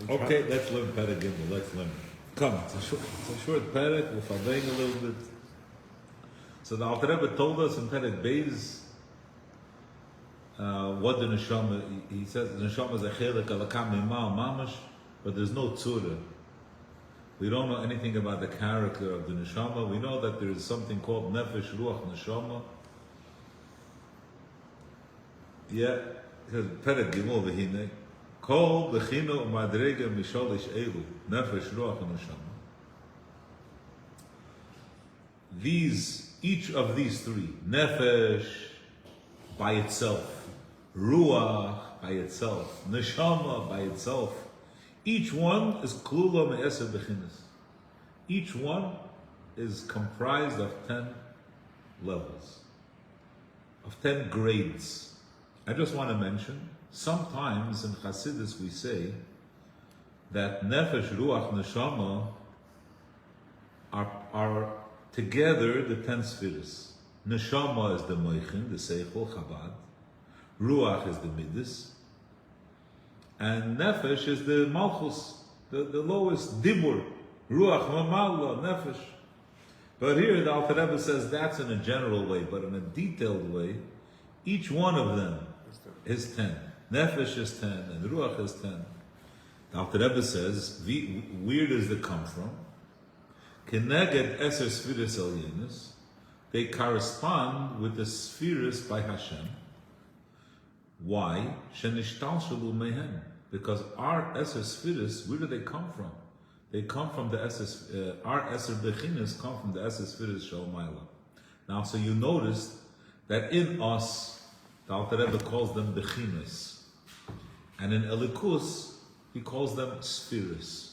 Okay, let's learn Perek Gimel. Let's learn. Come, it's a short Perek. We'll farbeng a little bit. So the Alter Rebbe told us in Perek Beis what the neshama. He says the neshama is a chelik alakam mimal mamash, but there's no tzura. We don't know anything about the character of the neshama. We know that there is something called nefesh ruach neshama. Yeah, because Perek Gimel v'hinei. Kol b'chino u'madrega misholish elu nefesh ruach neshama. Each of these three, nefesh by itself, ruach by itself, neshama by itself, each one is klula me'eser b'chinas. Each one is comprised of 10 levels, of 10 grades. I just want to mention, sometimes in Chassidus we say that nefesh, ruach, neshama are together the 10 spheres. Neshama is the moichin, the seichel, Chabad. Ruach is the midas. And nefesh is the malchus, the lowest dibur. Ruach, mamala, nefesh. But here the Alter Rebbe says that's in a general way, but in a detailed way, each one of them is 10. Nefesh is 10 and Ruach is 10. The Alter Rebbe says, where does it come from? Keneged eser spheres elyenis, they correspond with the spheres by Hashem. Why? Shenishtalshelu mehen. Because our eser spheres, where do they come from? They come from the eser, our eser bechinas come from the eser spheres shel maila. Now, so you noticed that in us, the Alter Rebbe calls them bechinas, and in Elikus he calls them spheres.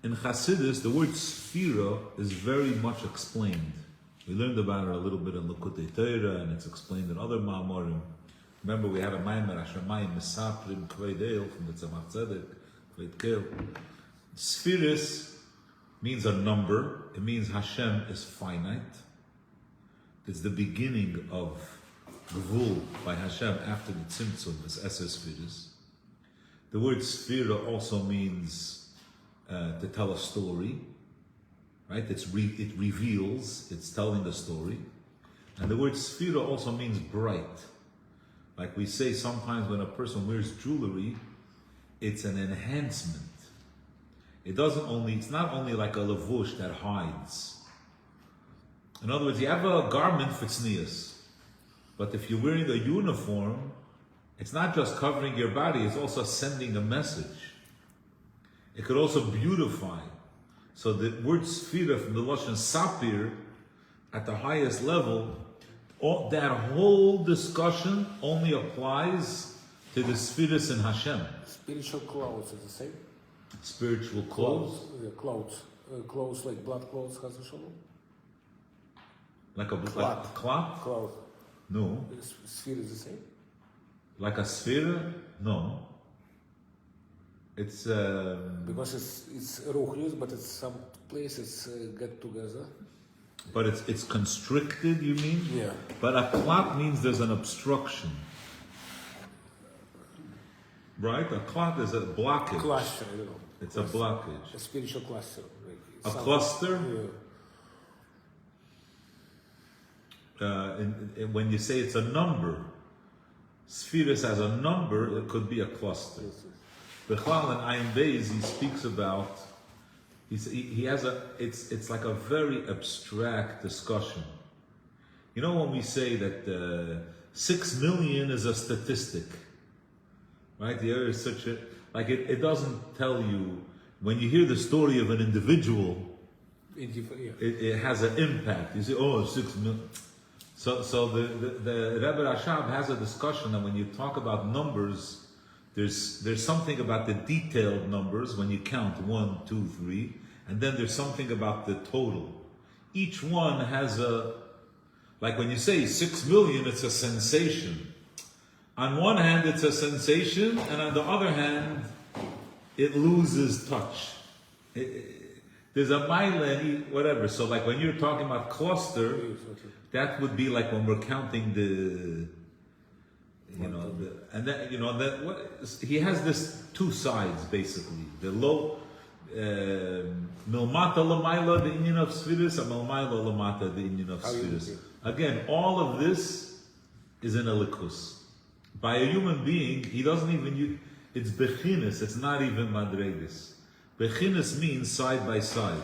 In Chassidus, the word sphera is very much explained. We learned about it a little bit in Likutei Torah, and it's explained in other Ma'amorim. Remember, we had a Maimer Hashemayim Misaprim Kvei Deil from the Tzemach Tzedek, Kvei Keil. Spheres means a number. It means Hashem is finite. It's the beginning of Gvul by Hashem after the Tzimtzum is Eser Spheres. The word sphera also means to tell a story, right? It reveals, it's telling the story. And the word sphera also means bright. Like we say sometimes when a person wears jewelry, it's an enhancement. It's not only like a lavush that hides. In other words, you have a garment for tznius, but if you're wearing a uniform, it's not just covering your body, it's also sending a message. It could also beautify. So the word sphera from the Lashon sapir, at the highest level, that whole discussion only applies to the spheres in Hashem. Spiritual clothes is the same? Spiritual clothes? Clothes like blood clothes, has a shalom? Like a cloth? Cloth? No. Sphere is the same? Like a sphere? No. It's because it's ruchnius, but it's some places get together. But it's constricted, you mean? Yeah. But a clot means there's an obstruction. Right? A clot is a blockage. Cluster, you know. It's a blockage. A spiritual cluster. Like a cluster? Yeah. When you say it's a number, spheres as a number, it could be a cluster. Yes. Bechal and Ayin Beis, he speaks about, he has it's like a very abstract discussion. You know when we say that 6 million is a statistic, right? There is such a, like it doesn't tell you, when you hear the story of an individual, it has an impact. You say, oh, 6 million. So the Rebbe Rashab has a discussion that when you talk about numbers, there's something about the detailed numbers when you count 1, 2, 3, and then there's something about the total. Each one has like when you say 6 million, it's a sensation. On one hand, it's a sensation, and on the other hand, it loses touch. There's a mile and whatever. So like when you're talking about cluster, that would be like when we're counting And then he has this two sides basically. The low milmata lamaila, the inyan of spheres, and milmaila lamata, the inyan of spheres. Again, all of this is in a likus. By a human being, he doesn't even use. It's bechinas. It's not even madregas. Bechinas means side by side.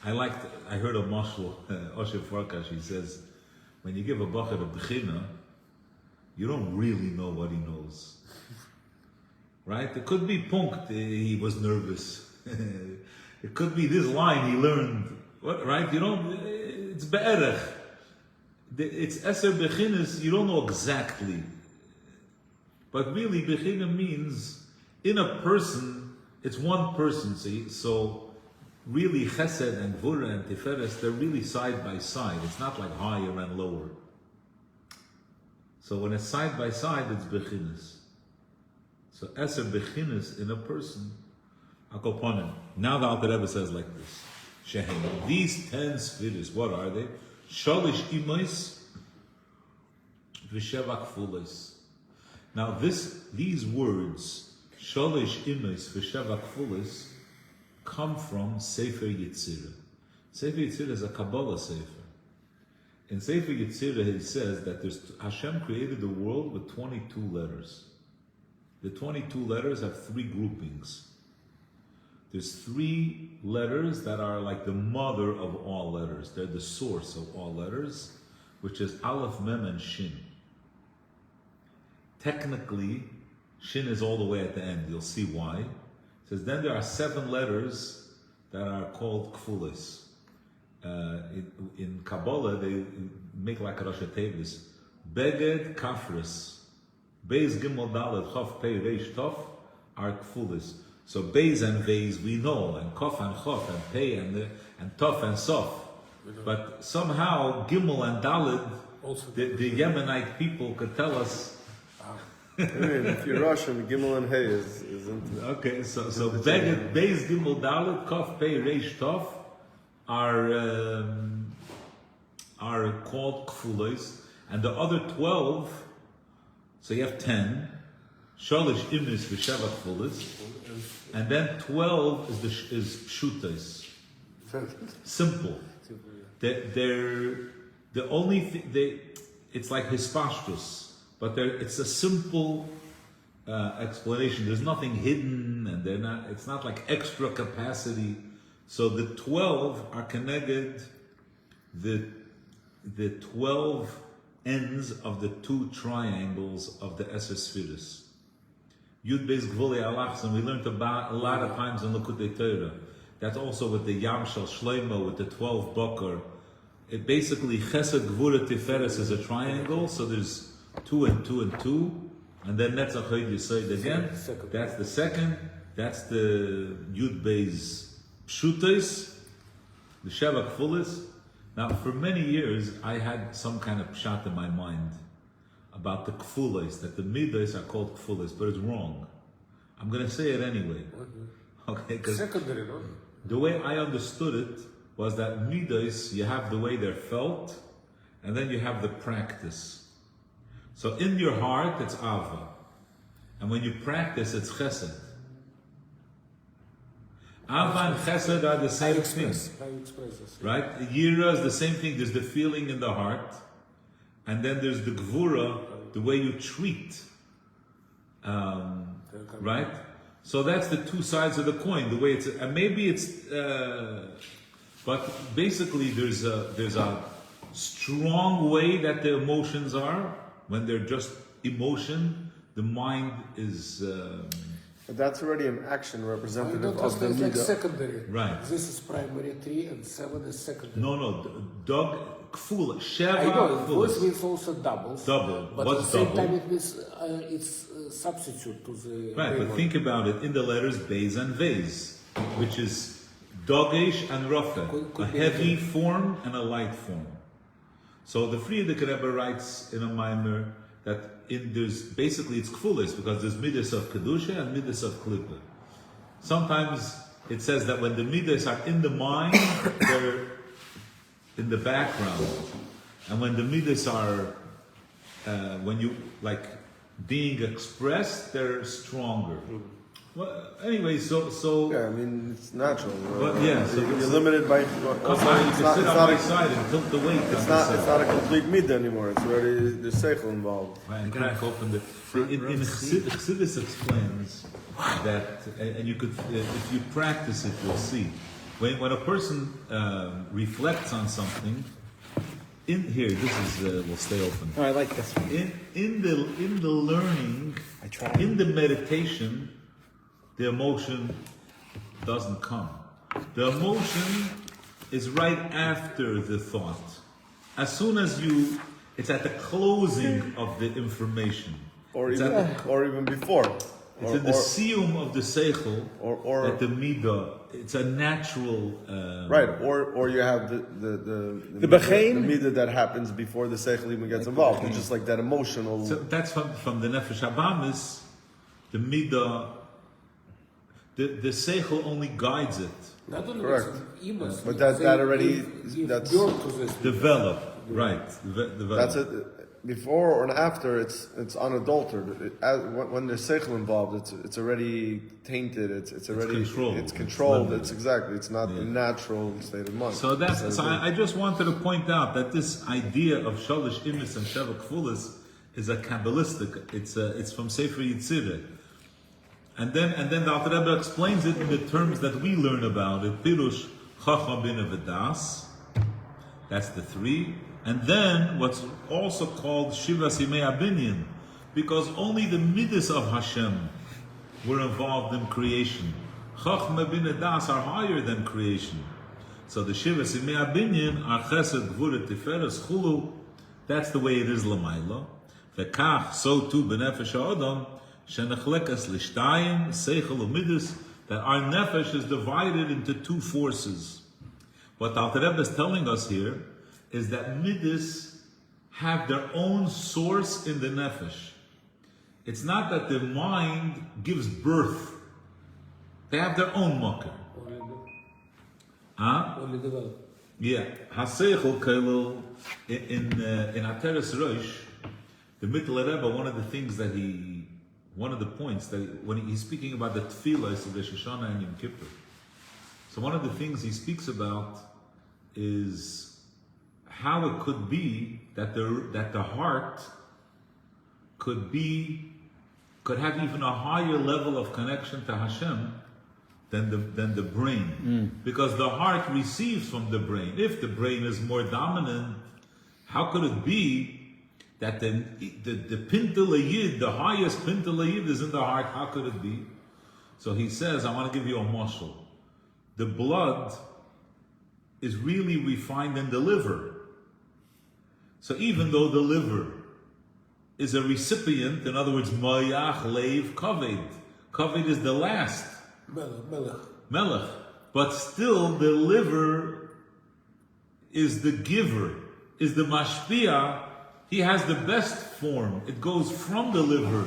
I heard a mashal, Osher Farkash, he says, when you give a bachar a bechina, you don't really know what he knows. Right? It could be punkt, he was nervous. It could be this line he learned. What, right? It's be'erech. It's eser bechinas, you don't know exactly. But really, bechina means, in a person, it's one person. So really, chesed and gvura and tiferes, they're really side by side. It's not like higher and lower. So when it's side by side, it's bechinas. So eser bechinas in a person, akoponim. Now the Alter Rebbe says like this: Shehem, these 10 spheres, what are they? Shalish imais v'sheva kfulas. Now these words, shalish imais v'sheva kfulas, come from Sefer Yetzirah. Sefer Yetzirah is a Kabbalah Sefer. In Sefer Yetzirah, he says that Hashem created the world with 22 letters. The 22 letters have 3 groupings. There's 3 letters that are like the mother of all letters. They're the source of all letters, which is Aleph, Mem, and Shin. Technically, Shin is all the way at the end. You'll see why. It says then there are 7 letters that are called kfulis. In Kabbalah, they make like a Rosh Tevis. Beged Kafris. Beis Gimel Dalet Chof Pei Reish Tof are kfulis. So Beis and Veis we know, and Kof and Chof and Pei and Tof and Sof. But somehow Gimel and Dalet, the Yemenite people could tell us. If you're Russian, Gimel and Hey isn't. Okay, so Beged, Beis Gimel Dalet Kof Pei Reish Tof are called kfulos, and the other 12. So you have 10, shalish imnis v'sheva kfulos, and then 12 is pshutos. Simple. They're the only thing it's like hispashtus, but it's a simple explanation. There's nothing hidden, and it's not like extra capacity. So the 12 are connected, the 12 ends of the 2 triangles of the Eser Spheres. Yud Beis Gvulei Alachs, and we learned about a lot of times in Likutei Torah. That's also with the Yam Shel Shlomo, with the 12 Boker. It basically, Chesed Gvura Tiferes is a triangle, so there's 2 and 2 and 2, and then Netzach Hod Yesod again. That's the second. That's the Yud Beis Pshutos, the Sheva Kfulis. Now, for many years, I had some kind of pshat in my mind about the kfulis, that the midas are called kfulis, but it's wrong. I'm going to say it anyway. Okay, because Secondary, no? the way I understood it was that midas, you have the way they're felt, and then you have the practice. So in your heart, it's ava. And when you practice, it's chesed. Ava and chesed are the same thing. Right? Yira is the same thing. There's the feeling in the heart, and then there's the gvura, the way you treat. Right? So that's the 2 sides of the coin. The way it's, and maybe it's, but basically there's a strong way that the emotions are. When they're just emotion, the mind is. But that's already an action representative of the It's like midah. secondary. Right. This is primary 3 and 7 is secondary. No, dog, kfula, sheva, I know, kfulas. voice means also doubles. Double. But What's at the same double? time it means it's substitute to the... Right, but think about it in the letters Beis and Veis, which is dogesh and rafa, Could a be heavy form and a light form. So the Frierdiker Rebbe writes in a mimer that there's basically it's kfulis because there's midas of kedusha and midas of klippa. Sometimes it says that when the midas are in the mind, they're in the background, and when the midas are when you like being expressed, they're stronger. Well, anyway, so Yeah, I mean, it's natural. But yeah, so you're limited by. Also, you it's can not, sit it's on not my a, side and tilt the weight. it's not a complete midah anymore. It's already there's seichel involved. And crack open the. In Chassidus explains that, and you could, if you practice it, you'll see. When a person reflects on something, in here, this is will stay open. Oh, I like this one. In the learning, I try. in the meditation, the emotion doesn't come. The emotion is right after the thought. As soon as it's at the closing of the information. Or It's even before. It's in the siyum of the seichel, or that the midah. It's a natural. right, or you have the bechein? midah that happens before the seichel even gets involved. It's just like that emotional. So that's from the nefesh habamis. The midah. The seichel only guides it. Not only Correct. imas, But that already that's Develop, right? Develop. that's it. Before or after, it's unadulterated. When there's seichel involved, it's already tainted. It's already controlled. It's controlled. It's It's not the natural state of mind. So I just wanted to point out that this idea of shalish imis and sheva kfulas is a kabbalistic. It's from Sefer Yitzirah. And then the Alter Rebbe explains it in the terms that we learn about it. Pirush chacham bin Vedas. That's the three. And then what's also called Shiva Simei Abinyan, because only the midas of Hashem were involved in creation. Chachma bin Adas are higher than creation. So the Shiva Simei Abinyan are Chesed, Gvura, Tiferes, Chulu. That's the way it is Lamaila. Vekach, so too B'nefesh Ha'adam, Shenechlekas Lishtayim, Seichel U'Midas, that our nefesh is divided into two forces. What Alter Rebbe is telling us here is that midas have their own source in the nefesh. It's not that the mind gives birth. They have their own makar. Only develop. Yeah. Haseichel kailul in Ateres Rosh, the Mittel Rebbe, one of the points that when he's speaking about the tefillah of the Shoshana and Yom Kippur. So one of the things he speaks about is how it could be that the heart could have even a higher level of connection to Hashem than the brain, because the heart receives from the brain. If the brain is more dominant, how could it be that the pintel yid, the highest pintel yid, is in the heart? How could it be? So he says, I want to give you a mashal. The blood is really refined in the liver. So even though the liver is a recipient, in other words, mayach leiv kaved. Kaved is the last. Melech. But still the liver is the giver, is the mashpia. He has the best form. It goes from the liver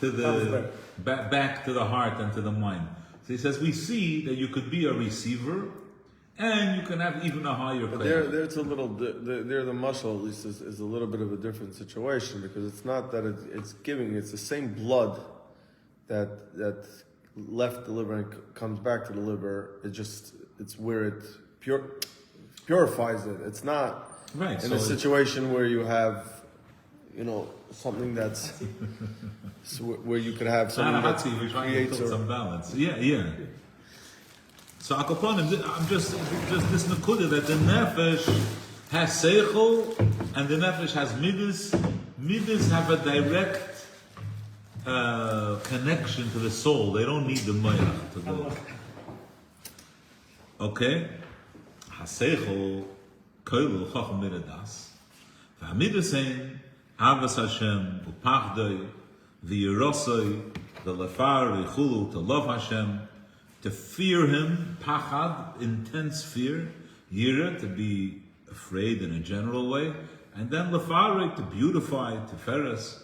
to the back to the heart and to the mind. So he says, we see that you could be a receiver and you can have even a higher But prayer. there it's a little. There the muscle at least is a little bit of a different situation, because it's not that it's giving. It's the same blood that left the liver and comes back to the liver. It's where it purifies it. It's not Right. in So a situation where you have, something that's where you could have something that we're trying to creates put some balance. Yeah. So Akoponim, I'm just this nakuda that the nefesh has seichel and the nefesh has midas. Midas have a direct connection to the soul. They don't need the mayach to the. Okay, haseichel koilu chacham miradas. V'hamidas ein avas Hashem upachdoi v'yirosoi the lefar v'chulu to love Hashem. To fear him, pachad, intense fear, yira, to be afraid in a general way, and then lefarik, to beautify, tiferes.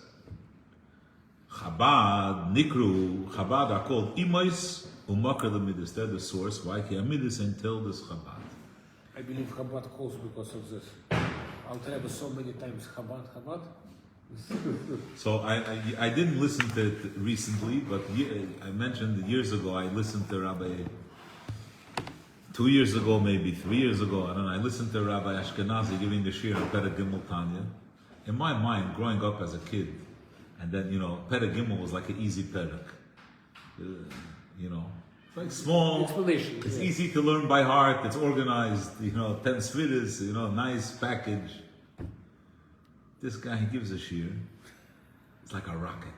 Chabad, Nikru, Chabad are called Imois, Umakar the Midas. They're the source. Why? Midas until this Chabad. I believe Chabad calls because of this. I'll tell you so many times Chabad. So I didn't listen to it recently, but I mentioned that years ago I listened to Rabbi, 2 years ago, maybe 3 years ago, I don't know, I listened to Rabbi Ashkenazi giving the shir on Perek Gimel Tanya. In my mind, growing up as a kid, and then, Perek Gimel was like an easy Perek. It's like small, Explanation. it's easy to learn by heart, it's organized, 10 svidis, nice package. This guy, he gives a shir, it's like a rocket.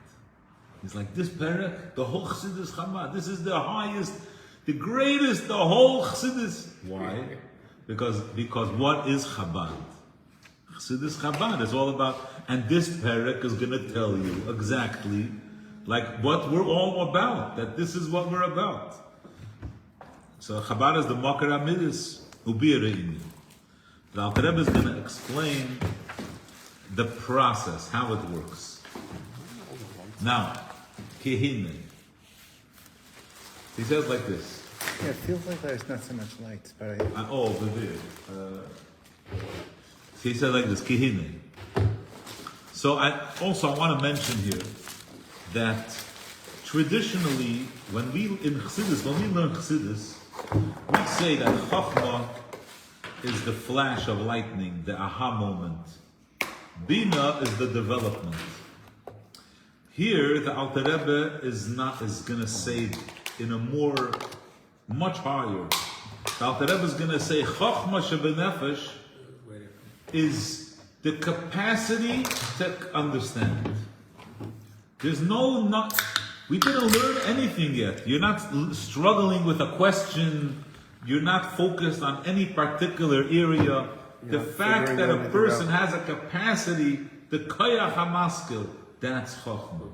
He's like, this Perek, the whole Chassidus Chabad, this is the highest, the greatest, the whole Chassidus. Why? Because what is Chabad? Chassidus Chabad is all about, and this Perek is going to tell you exactly like what we're all about, that this is what we're about. So Chabad is the Makar HaMidus, Ubireini. The Alter Rebbe is going to explain the process, how it works. Now, Kihine. He says like this. Yeah, it feels like there's not so much light, but Over there. He said like this, Kihine. So I want to mention here that traditionally, when we learn Chassidus, we say that Chachma is the flash of lightning, the aha moment. Bina is the development. Here, the Alter Rebbe is going to say in a much higher. The Alter Rebbe is going to say Chachma shebenefesh is the capacity to understand. There's we didn't learn anything yet. You're not struggling with a question. You're not focused on any particular area. The fact that a person has a capacity, the koyach hamaskil, that's chokhmah.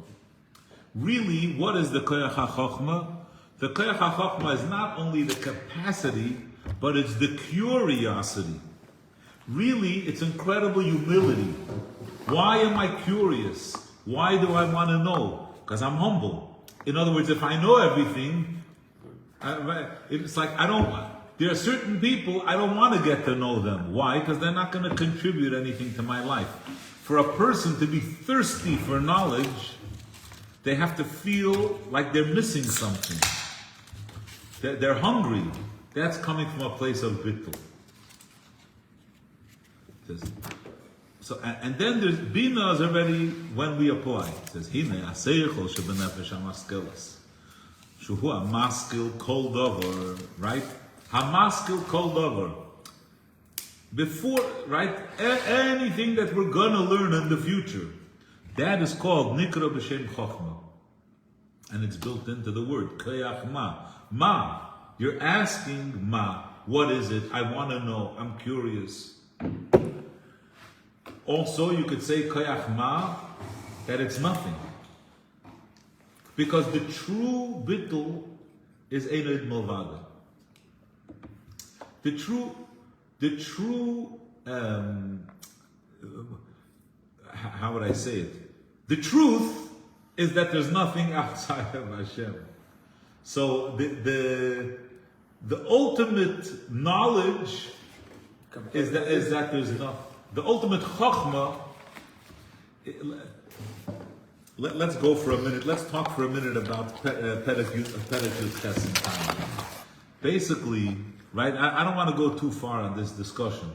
Really, what is the koyach ha-chokhmah? The koyach ha-chokhmah is not only the capacity, but it's the curiosity. Really, it's incredible humility. Why am I curious? Why do I want to know? Because I'm humble. In other words, if I know everything, it's like there are certain people, I don't want to get to know them. Why? Because they're not going to contribute anything to my life. For a person to be thirsty for knowledge, they have to feel like they're missing something. They're hungry. That's coming from a place of bittul. So, and then there's Bina is already when we apply. It says, Hine aseichol shebenefesh hamaskelas. Shuhu hamaskil kol davar, right? Hamaskil kol davar. Before, right? Anything that we're gonna learn in the future, that is called nikra b'shem chokhmah. And it's built into the word, kayach ma. Ma. You're asking ma. What is it? I want to know. I'm curious. Also, you could say koyach ma, that it's nothing. Because the true bittul is einod milvada. The true, how would I say it? The truth is that there's nothing outside of Hashem. So the ultimate knowledge is that there's nothing. The ultimate chokhmah, let's go for a minute, let's talk for a minute about Perek Yud Ches and Tanya. Basically, right, I don't want to go too far on this discussion,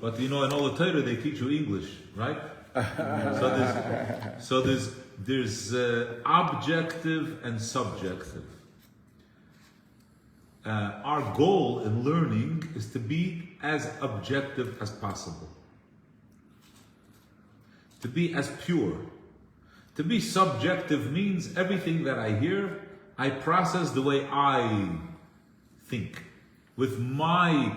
but in all the Torah they teach you English, right? So there's objective and subjective. Our goal in learning is to be as objective as possible. To be as pure. To be subjective means everything that I hear, I process the way I think. With my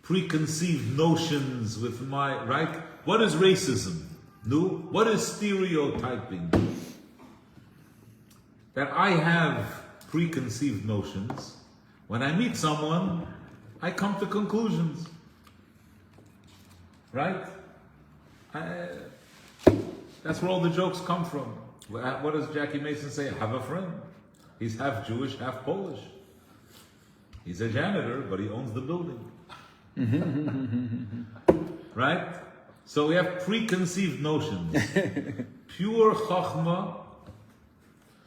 preconceived notions, with my, right? What is racism? No? What is stereotyping? That I have preconceived notions. When I meet someone, I come to conclusions. Right? That's where all the jokes come from. What does Jackie Mason say? I have a friend. He's half Jewish, half Polish. He's a janitor, but he owns the building. Right? So we have preconceived notions. Pure Chachma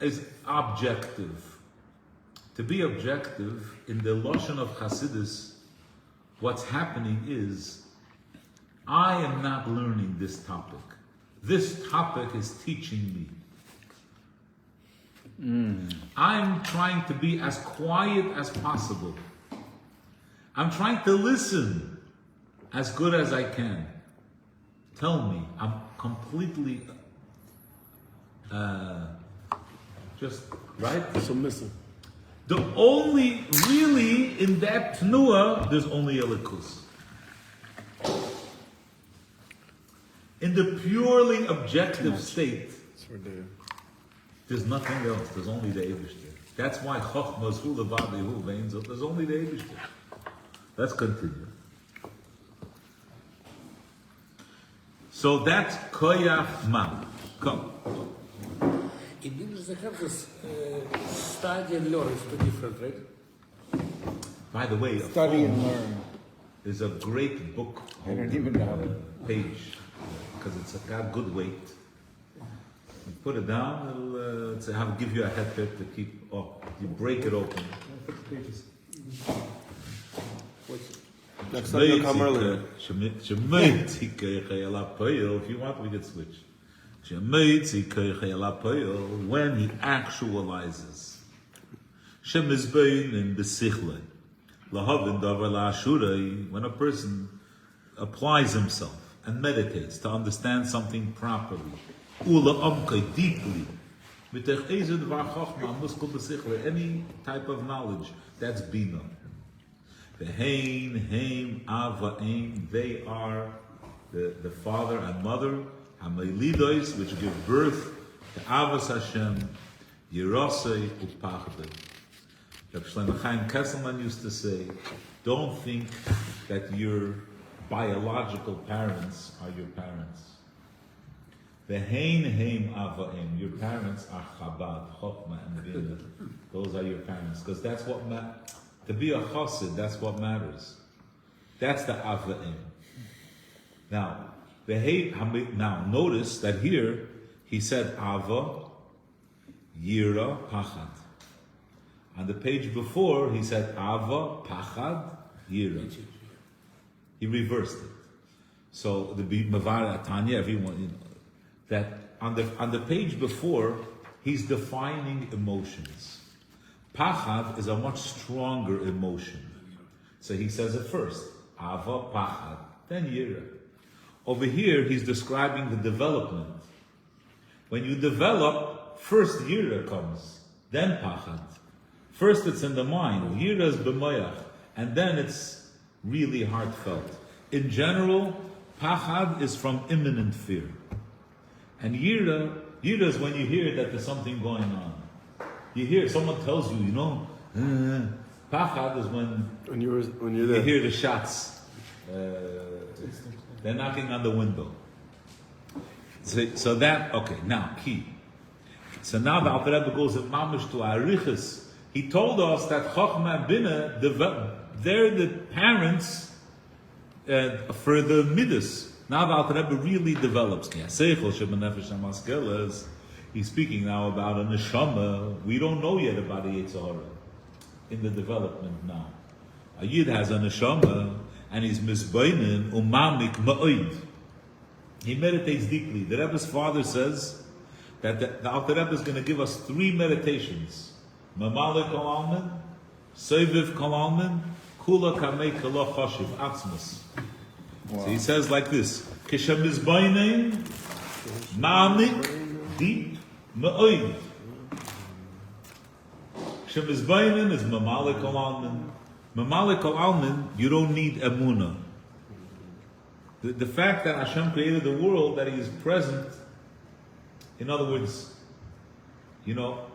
is objective. To be objective, in the Lashon of Hasidus, what's happening is, I am not learning this topic. This topic is teaching me. I'm trying to be as quiet as possible. I'm trying to listen as good as I can. Tell me, I'm completely just, right? Submissive. The only, really, in that Tnuah, there's only Elikus. In the purely objective state, there's nothing else. There's only the Eibishter. That's why Chochmah is Hu Levadi Hu Vein Zot. There's only the Eibishter. Let's continue. So that's Koyach Man. Come. It means they have this study and learn is too different, right? By the way, Study and learn. is a great book. I don't even know. Page, because it's got good weight. You put it down, it'll give you a head to keep up. You break it open. Next time you'll come earlier. If you want, we can switch. When he actualizes. When a person applies himself and meditates to understand something properly, deeply, any type of knowledge, that's bina. They are the father and mother, Hamelidos, which give birth to Avas Hashem, Yerosei Upachde. Reb Shlomo Chaim Kesselman used to say, don't think that your biological parents are your parents. Your parents are Chabad, Chokmah, and Bina. Those are your parents, because that's what to be a chassid, that's what matters. That's the Ava'im. Now, notice that here he said Ava, Yira, Pachad. On the page before he said Ava, Pachad, Yira. He reversed it. So the Mavar Tanya, everyone, that on the page before he's defining emotions. Pachad is a much stronger emotion. So he says it first, Ava, Pachad, then Yira. Over here, he's describing the development. When you develop, first Yira comes, then Pachad. First it's in the mind, Yira is b'moyach, and then it's really heartfelt. In general, Pachad is from imminent fear. And Yira is when you hear that there's something going on. You hear, someone tells you, Pachad is when you're there. You hear the shots. They're knocking on the window. So that, okay, now, key. So now the Alter Rebbe goes at Mamish to Arichas. He told us that Chochmah and Bina, they're the parents for the Midas. Now the Alter Rebbe really develops. He's speaking now about a neshama. We don't know yet about the Yetzer Hara in the development now. A Yid has a neshama, and he's misbeinin umamik ma'oid. He meditates deeply. The Rebbe's father says that the Alter Rebbe is going to give us 3 meditations. Mamalik kol almin, Soviv kol almin, Kula kamei kala chashiv, atzmus. So he says like this, Kishem misbeinin, ma'amik, deep, ma'oid. Kishem misbeinin is mamalik kol almin. Mamalik al-Almin, you don't need emunah. The fact that Hashem created the world, that He is present, in other words,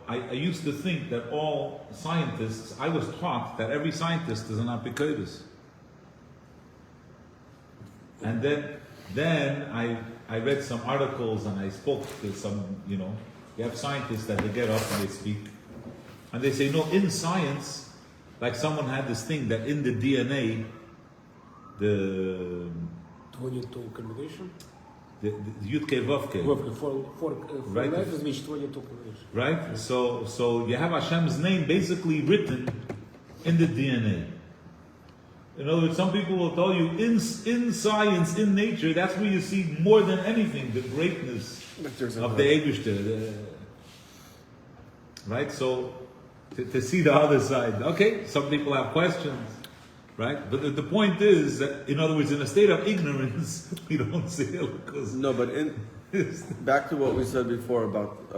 I used to think that all scientists, I was taught that every scientist is an apikoidus. And then I read some articles and I spoke to some, you have scientists that they get up and they speak. And they say, no, in science, like someone had this thing that in the DNA, 22 combination. The Yud Kei Vav Kei. For Right. letters which 22 combination. Right? So you have Hashem's name basically written in the DNA. In other words, some people will tell you in science, in nature, that's where you see more than anything the greatness of the Eibishter. Right? So to see the other side. Okay, some people have questions. Right? But the point is that, in other words, in a state of ignorance, we don't see it because... No, but back to what we said before about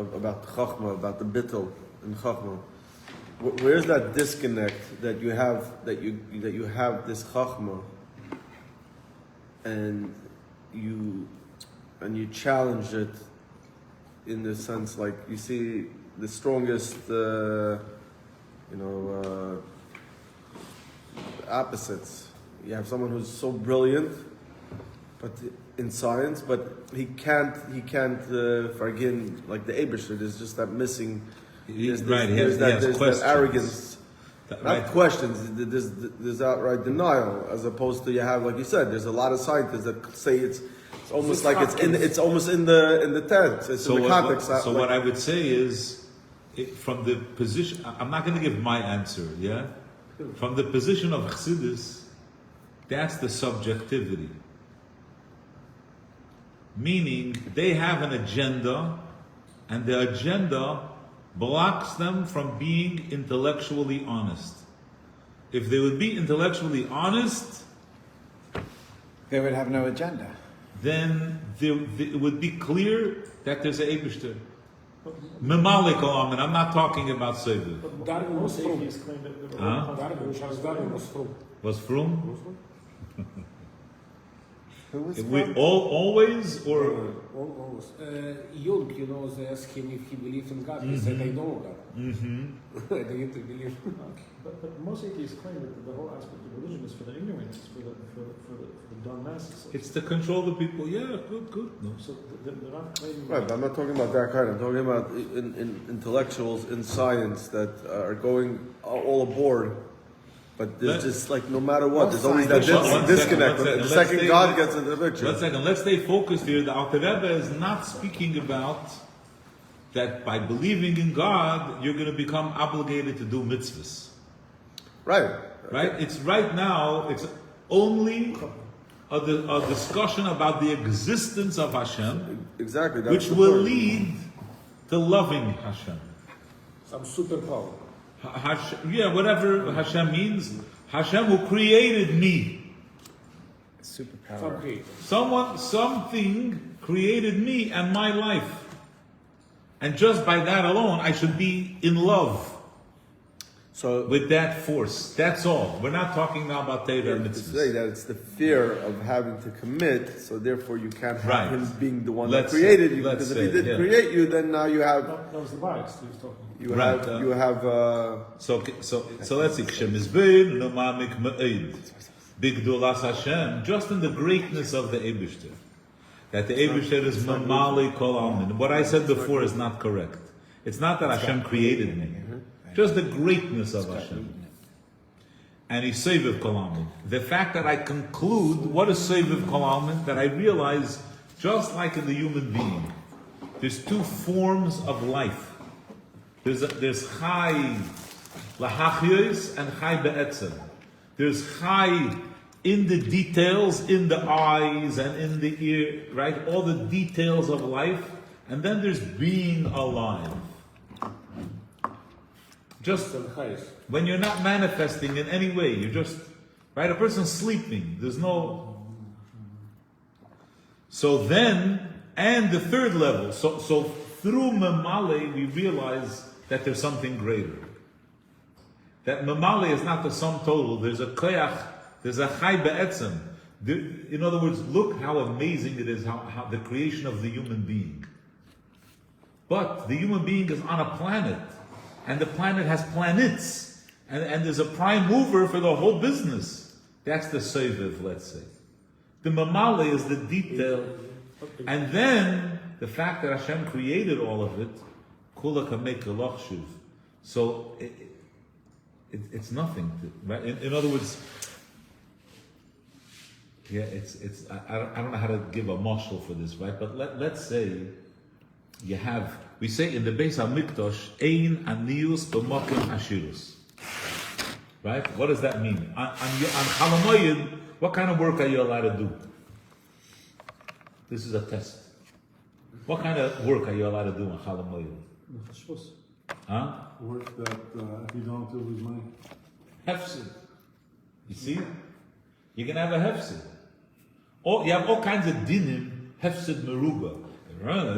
Chachma, about the bittul in Chachma. Where's that disconnect that you have that you have this Chachma and you challenge it in the sense like you see the strongest opposites. You have someone who's so brilliant, but in science, but he can't forgive like the Eibishter. There's just that missing. There's that arrogance. Not questions. There's outright denial, as opposed to you have, like you said, there's a lot of scientists that say it's almost like it's almost in the tent. It's in the context. What I would say is, from the position, I'm not going to give my answer. Yeah. From the position of Chassidus, that's the subjectivity. Meaning, they have an agenda, and the agenda blocks them from being intellectually honest. If they would be intellectually honest, They would have no agenda. then it would be clear that there's an Eibishter. Memalik olam, and I'm not talking about Sefer. Darwin was from. Huh? Darwin was from. Was Frum? Who was We from? always or Almost. Jung, they asked him if he believed in God. He said, I know God. I didn't believe. But most atheists claim that the whole aspect of religion is for the ignorance, for the dumb masses. it's to control the people. Yeah, good. No. So they're not claiming. Right, but I'm not talking about that kind. I'm talking about in intellectuals in science that are going all aboard. But there's just like no matter what, there's always that disconnect. The second God gets into the picture. 1 second, let's stay focused here. The Alter Rebbe is not speaking about that by believing in God, you're going to become obligated to do mitzvahs. Right. Right? It's right now, it's only a discussion about the existence of Hashem, Exactly. That's which the will point. lead to loving Hashem. Some superpower. Whatever Hashem means, Hashem who created me. Superpower. Some creator. Something created me and my life. And just by that alone, I should be in love So with that force. That's all. We're not talking now about Torah and to say mitzvahs. that it's the fear of having to commit, so therefore you can't have Right. him being the one Let's that created say- you. let's Because if he say, did yeah. create you, then now you have That was the bias he was talking. you have. So let's see. Kshem is bein, nomamik me'ed. Big dulas Hashem, just in the greatness of the Eibishter. That the Eibishter is mamali kol almin. What I said before is not correct. It's not that Hashem created me. Just the greatness of Hashem. And he's Seviv kol almin. The fact that I conclude, what is Seviv kol almin? That I realize, just like in the human being, there's two forms of life. There's chai lahachyos and chai be'etzem. There's chai in the details, in the eyes and in the ear, right? All the details of life. And then there's being alive. Just when you're not manifesting in any way, you're just, right? A person's sleeping. There's no... So then, and the third level, so through Mamale, we realize that there's something greater. That Mamale is not the sum total. There's a koyach, there's a chai be'etzem. In other words, look how amazing it is, how the creation of the human being. But the human being is on a planet, and the planet has planets, and there's a prime mover for the whole business. That's the Seviv, let's say. The Mamale is the detail, and then the fact that Hashem created all of it, Kula can make a lachshuv. So it's nothing. Right? In other words, Yeah, I don't know how to give a mashal for this, right? But let's say we say in the Beis HaMikdash, Ein Anius B'Mokim Ashirus. Right? What does that mean? On Chol Hamoed, what kind of work are you allowed to do? This is a test. What kind of work are you allowed to do on Chol Hamoed? Huh? Work that if you don't, you'll lose money. Hefsid. You see? You can have a hefsid. You have all kinds of dinim, hefsid meruba.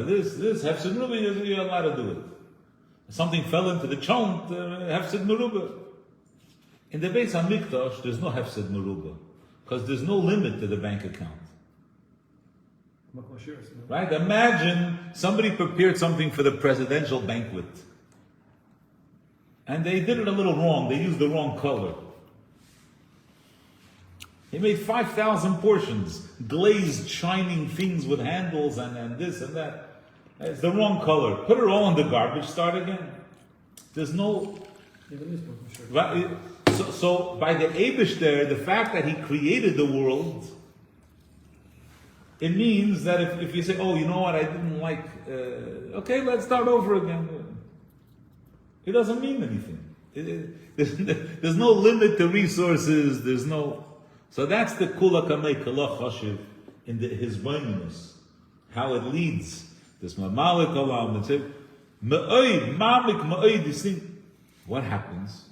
This hefsid meruba, you're allowed to do it. Something fell into the chont, hefsid meruba. In the Beis HaMikdash, there's no hefsid meruba, because there's no limit to the bank account. Right? Imagine somebody prepared something for the presidential banquet. And they did it a little wrong. They used the wrong color. He made 5,000 portions, glazed, shining things with handles and this and that. It's the wrong color. Put it all in the garbage, start again. There's no... Right? So by the Eibush there, the fact that he created the world, it means that if you say, oh, you know what, I didn't like... okay, let's start over again. It doesn't mean anything. There's no limit to resources, there's no... So that's the kula kamei kala chashiv in his bonus, how it leads. This mamalik olam and say me'oid mamik me'oid. You see what happens.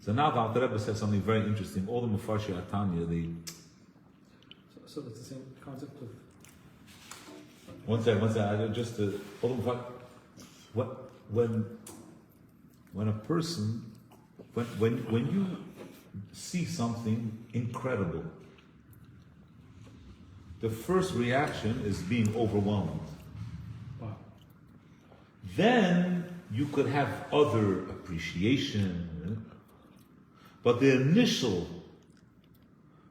So now the Alter Rebbe says something very interesting. All the Mefarshei Tanya, they. So that's the same concept of. One second. Just all the what when a person when you see something incredible, the first reaction is being overwhelmed. Wow. Then you could have other appreciation, but the initial,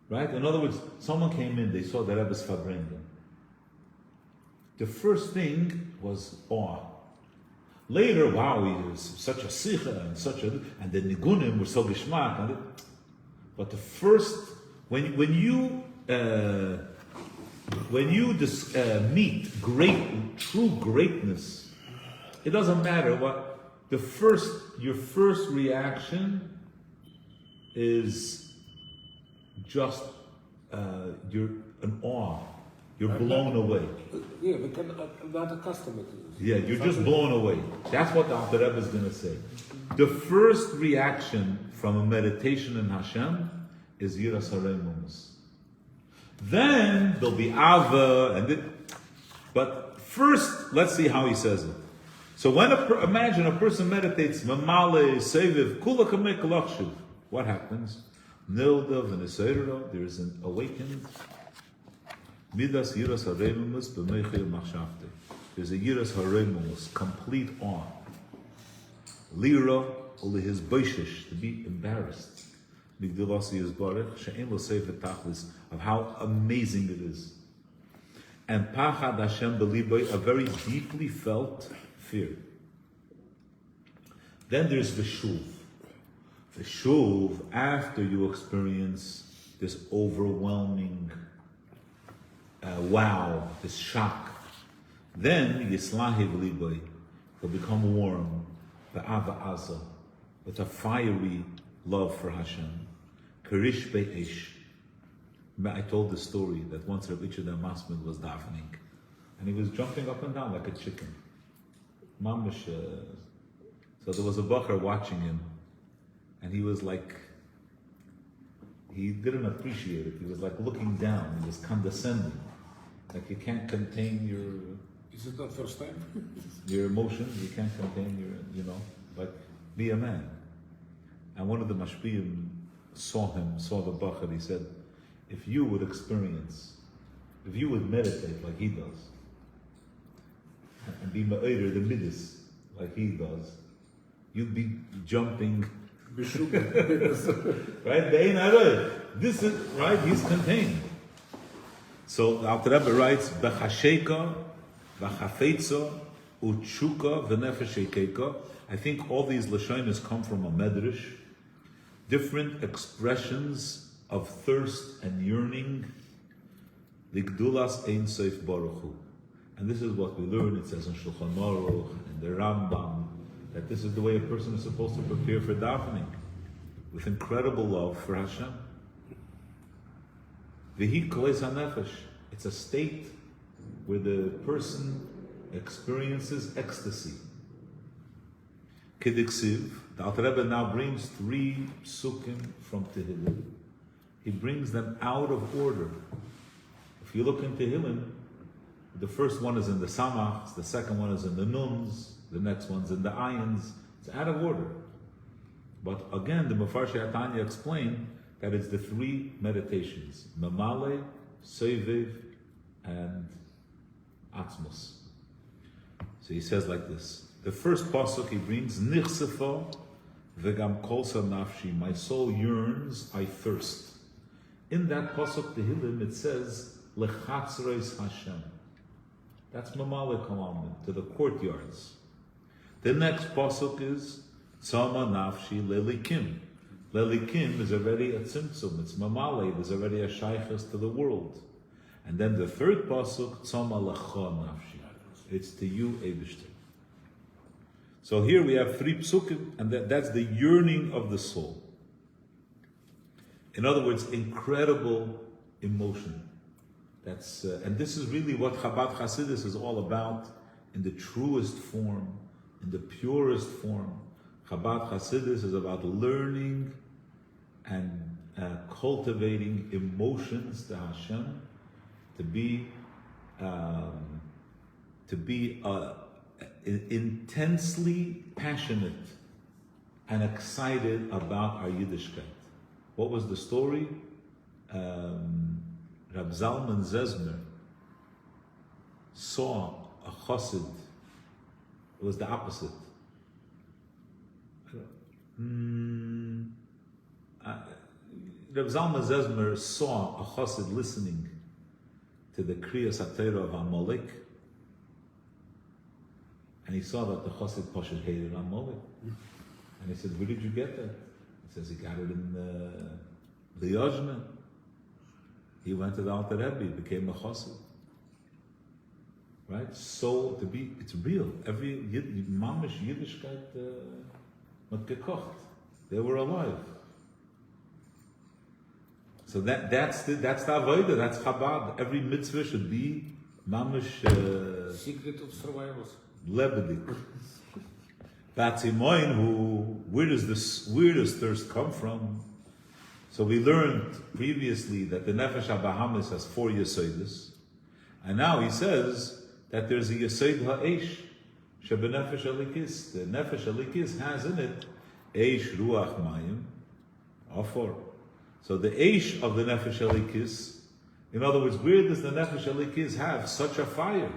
right? In other words, someone came in, they saw the Rebbe's Farbrengen. The first thing was awe. Later, wow, he was such a sicha and the nigunim were so gishmak. But the first, when you meet true greatness, it doesn't matter what your first reaction is. Just you're in awe. You're blown away. Yeah, I'm not accustomed to this. Yeah, you're just blown away. That's what the Alter Rebbe is going to say. The first reaction from a meditation in Hashem is Yiras Haremus. Then there'll be Ava, but first, let's see how he says it. So when imagine a person meditates, Mamale, Seviv, Kula Kamek Lakshiv. What happens? Nildav and Eseirah, there is an awakened Midas Yiras Haremus b'meichel machshavte. There's a Yiras Haremus, complete awe. Lira, only his boishish, to be embarrassed. Migdalasi is barech, she'en lo sefer tachlis, of how amazing it is. And pachad Hashem b'liboy, a very deeply felt fear. Then there's the shuv. The shuv, after you experience this overwhelming wow, this shock, then Yislahi v'liboy will become warm, the Ava Aza, with a fiery love for Hashem. Karish be'esh. I told the story that once Rabbi Yitzchak Masmid was davening, and he was jumping up and down like a chicken. Mamish. So there was a bacher watching him, and he was like, he didn't appreciate it. He was like looking down. He was condescending. Like you can't contain your... Is it not first time? Your emotions, you can't contain your, like, be a man. And one of the mashpiyim saw the bacher, he said, if you would meditate like he does, and be ma'ir, the midas, like he does, you'd be jumping. Right? This is, right, he's contained. So the Alter Rebbe writes, B'chasheka, B'chafetza, Utshuka, V'nefesh Ekeika. I think all these lashonos come from a medrash. Different expressions of thirst and yearning Ligdulas Ein Sof Baruch Hu. And this is what we learn. It says in Shulchan Aruch and the Rambam that this is the way a person is supposed to prepare for davening, with incredible love for Hashem. V'hi koles hanefesh. It's a state where the person experiences ecstasy. Kediksiv. The Alter Rebbe now brings 3 psukim from Tehillim. He brings them out of order. If you look in Tehillim, the first one is in the Samachs, the second one is in the Nuns, the next one's in the Ayins. It's out of order. But again, the Mefarshei Tanya explained that it's the 3 meditations: Mamale, Soiviv, and Atzmos. So he says like this. The first pasuk he brings, Nichsefa v'gam kolsa nafshi. My soul yearns, I thirst. In that pasuk Tehillim it says Lechatzreis Hashem. That's Mamale commandment, to the courtyards. The next pasuk is Tzama nafshi lelikim. Lelikim is already a tzimtzum. It's Mamale. There's already a shaykhus to the world. And then the third pasuk, Tzama lecha nafshi. It's to you, Eibishter. So here we have 3 psukim, and that's the yearning of the soul. In other words, incredible emotion. That's and this is really what Chabad Hasidus is all about in the truest form, in the purest form. Chabad Hasidus is about learning and cultivating emotions to Hashem, to be intensely passionate and excited about our Yiddishkeit. What was the story? Rab Zalman Zezmer saw a chassid. It was the opposite. Rab Zalman Zezmer saw a chassid listening to the Kriyas HaTorah of Amalek, and he saw that the chassid Pashut hated Amalek. And he said, "Where did you get that?" He says he got it in Liyajna. He went to the Alter Rebbe, became a chassid. Right? So it's real. Every mamish Yiddishkeit mit gekocht. They were alive. So that's the avodah. That's Chabad. Every mitzvah should be mamish Secret of survival. lebedik. That's Imoin. Where does this thirst come from? So we learned previously that the Nefesh HaBahamis has 4 Yesoides, and now he says that there's a Yesoid HaEish, Shebenefesh Alikis. The Nefesh Alikis has in it Eish, Ruach, Mayim, all 4. So the Eish of the Nefesh Alikis, in other words, where does the Nefesh Alikis have such a fire?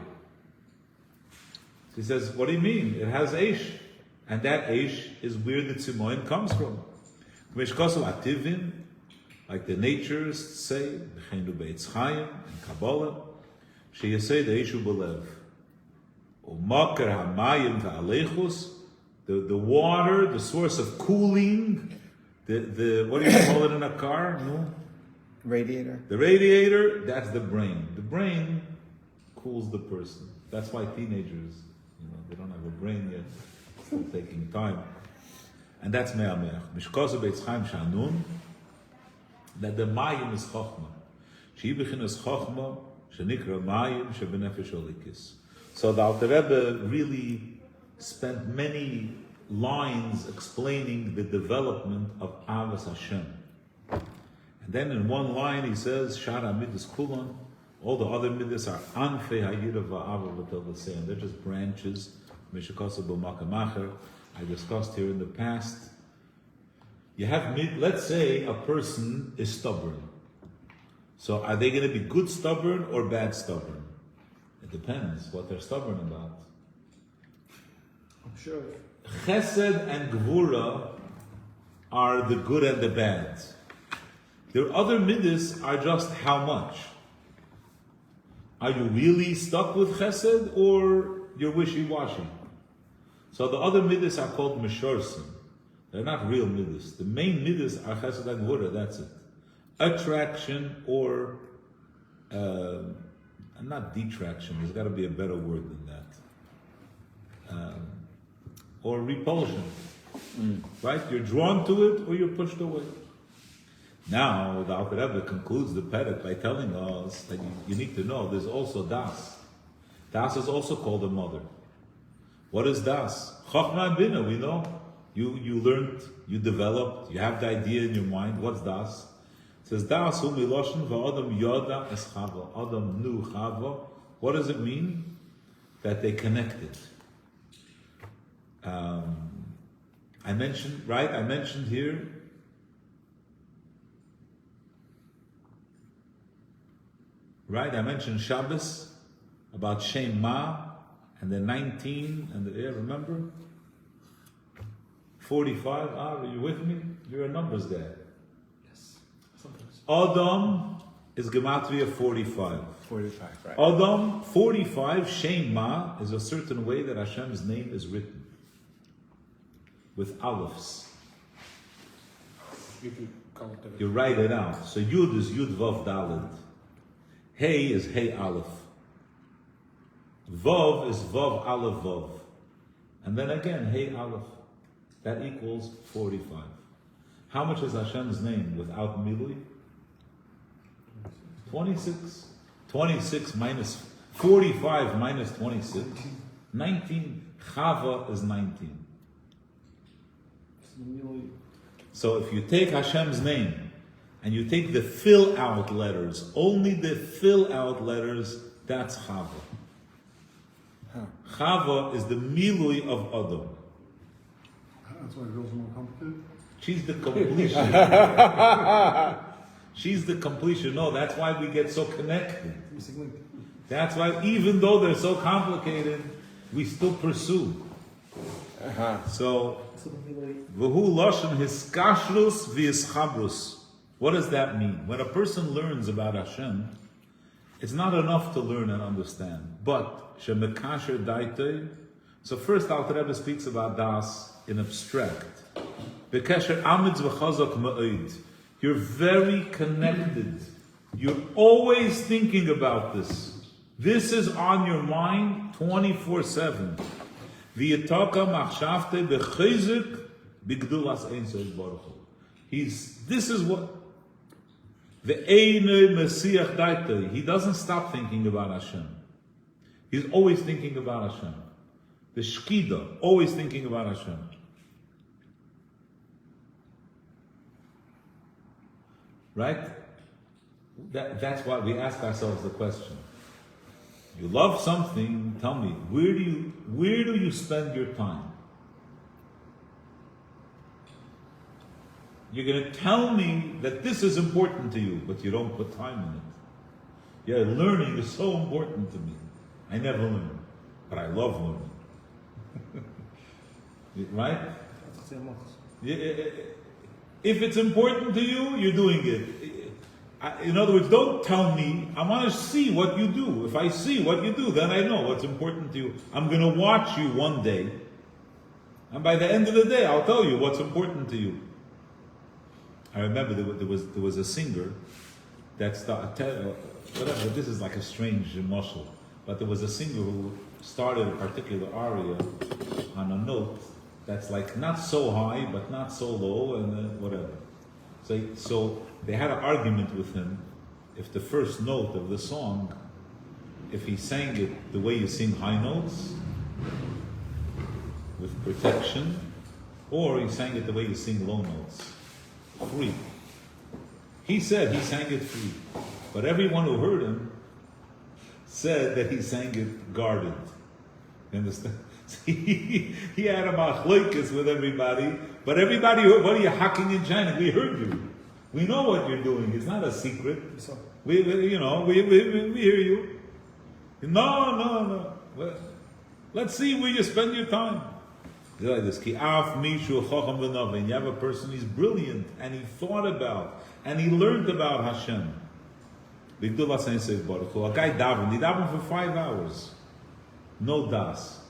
He says, what do you mean? It has Eish. And that Eish is where the Tzimoin comes from. Mishkosu Ativin, like the naturists say, B'cheinu Be'etz Chaim and Kabbalah, Sheyasei De'eshu B'lev. U'makar ha'mayim v'alechus, the water, the source of cooling, the what do you call it in a car? No? Radiator. The radiator, that's the brain. The brain cools the person. That's why teenagers, they don't have a brain yet. It's still taking time. And that's Me'amech. Mishkosu Be'etz Chaim Shanun, that the Mayim is Chochma. She bechinas Chochma, shenikra Mayim, shebenefesh olikis. So the Alter Rebbe really spent many lines explaining the development of Avas Hashem. And then in one line he says, Shara Midas Kulon, all the other Midas are Anfei Hayirav Va'ava V'Tel and they're just branches. Mishkosu B'Makamacher. I discussed here in the past. You have, let's say a person is stubborn. So are they going to be good stubborn or bad stubborn? It depends what they're stubborn about. I'm sure. Chesed and Gvura are the good and the bad. Their other midas are just how much. Are you really stuck with Chesed or you're wishy-washy? So the other midas are called Meshorsim. They're not real midas. The main midas are Chesed and Gvura, that's it. Attraction or not detraction, there's got to be a better word than that. Or repulsion. Right? You're drawn to it or you're pushed away. Now, the Alter Rebbe concludes the Perek by telling us that you need to know there's also Das. Das is also called a mother. What is Das? Chochmah and Bina, we know. You learned, you developed, you have the idea in your mind. What's Das? It says, Das hu miloshen va'adam yoda es chava. Adam knew chava. What does it mean? That they connected. I mentioned here, I mentioned Shabbos, about Shem Ma, and the 19, and remember? 45, are you with me? You're a numbers guy. Yes. Sometimes. Adam is Gematria 45. 45, right. Adam, 45, Shem Ma, is a certain way that Hashem's name is written. With olives. If you count it. You write it out. So Yud is Yud Vav Daled. Hey is Hey Aleph. Vav is Vav Aleph Vav. And then again, Hey Aleph. That equals 45. How much is Hashem's name without Milui? 26. 26 minus 45 minus 26. 19. Chava is 19. So if you take Hashem's name and you take the fill out letters, only the fill out letters, that's Chava. Chava is the milui of Adam. That's why girls are more complicated. She's the completion. She's the completion. No, that's why we get so connected. That's why even though they're so complicated, we still pursue. So, V'hu loshen hiskashrus v'yischabrus. What does that mean? When a person learns about Hashem, it's not enough to learn and understand. But shemekasher daitei. So first, Alter Rebbe speaks about das in abstract. Bekesher amitz v'chazak ma'id. You're very connected. You're always thinking about this. This is on your mind 24/7. V'yataka machshavte b'chizuk b'gdulas ein sof baruch hu. This is what the Einei Mesiach Daita. He doesn't stop thinking about Hashem. He's always thinking about Hashem. The Shkida, always thinking about Hashem. Right? That's why we ask ourselves the question. You love something, tell me, where do you spend your time? You're going to tell me that this is important to you, but you don't put time in it. Yeah, learning is so important to me. I never learn, but I love learning. Right? If it's important to you, you're doing it. In other words, don't tell me. I want to see what you do. If I see what you do, then I know what's important to you. I'm going to watch you one day, and by the end of the day, I'll tell you what's important to you. I remember there was a singer that started, whatever, this is like a strange emotion, but there was a singer who started a particular aria on a note that's like not so high, but not so low, and whatever. So they had an argument with him if the first note of the song, if he sang it the way you sing high notes, with protection, or he sang it the way you sing low notes. Free. He said he sang it free, but everyone who heard him said that he sang it guarded. You understand? He had a machlokes with everybody, but everybody heard, what are you hacking in China? We heard you. We know what you're doing. It's not a secret. We hear you. No. Well, let's see where you spend your time. It's like this. You have a person, he's brilliant, and he thought about, and he learned about Hashem. A guy davened, he davened for 5 hours. No das.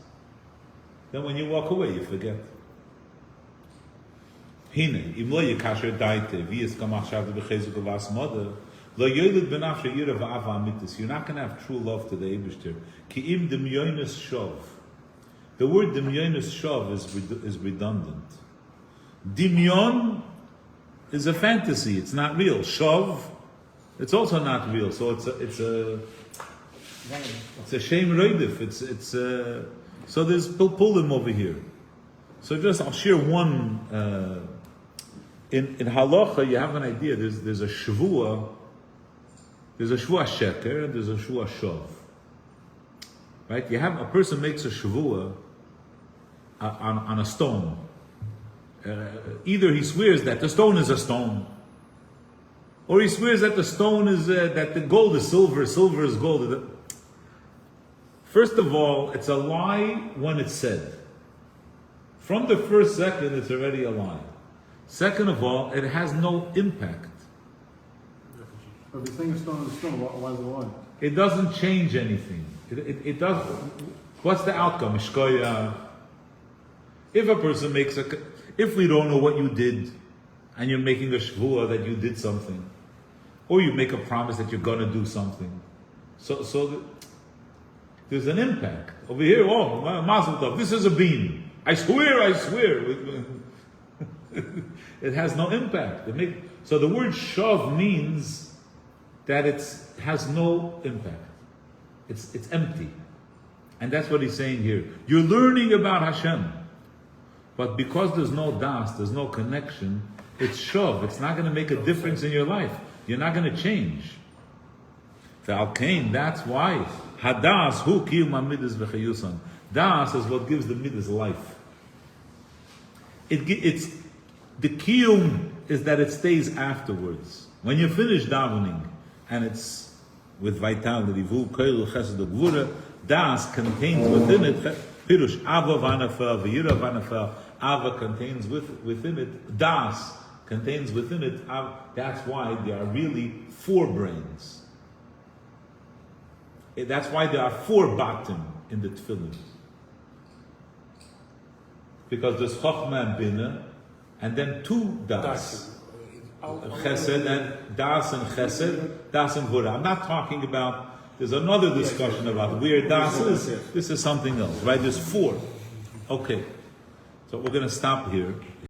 Then when you walk away, you forget. Lo yoylid benafshe yira v'ava amitis. You're not going to have true love to the Eibishter. Ki im demyonis shov. The word demyonis shov is redundant. Dimyon is a fantasy. It's not real. Shov, it's also not real. So it's a shame roidif. So there's pilpulim over here. So I'll share one. In halacha, you have an idea. There's a shvua. There's a shvua sheker and there's a shvua shov. Right? A person makes a shvua on a stone. Either he swears that the stone is a stone, or he swears that the stone is that the gold is silver, silver is gold. First of all, it's a lie when it's said. From the first second, it's already a lie. Second of all, it has no impact. But if you're saying a stone is a stone, why is it a lie? It doesn't change anything. It does. What's the outcome? Shkoya. If a person if we don't know what you did, and you're making a shvua that you did something, or you make a promise that you're gonna do something, so there's an impact over here. Oh, mazel tov! This is a bean. I swear. It has no impact. So the word shav means that it has no impact. It's empty, and that's what he's saying here. You're learning about Hashem. But because there's no das, there's no connection, it's shov. It's not going to make a difference in your life. You're not going to change. That's why. Hadas hu kiyum hamidus v'chayusan. Das is what gives the midas life. It's the kiyum is that it stays afterwards. When you finish davening, and it's with vitality, vu koil chesed ugvura, das contains within it. Pirush Ava Vanafel, V'yira Vanafel, Ava contains within it, Das contains within it, that's why there are really 4 brains. That's why there are 4 batim in the tefillin. Because there's Chochmah and Bina, and then 2 Das. Chesed and Das and Chesed, Das and Vura. I'm not talking about. There's another discussion about where Das is. This is something else, right? There's 4. Okay. So we're going to stop here.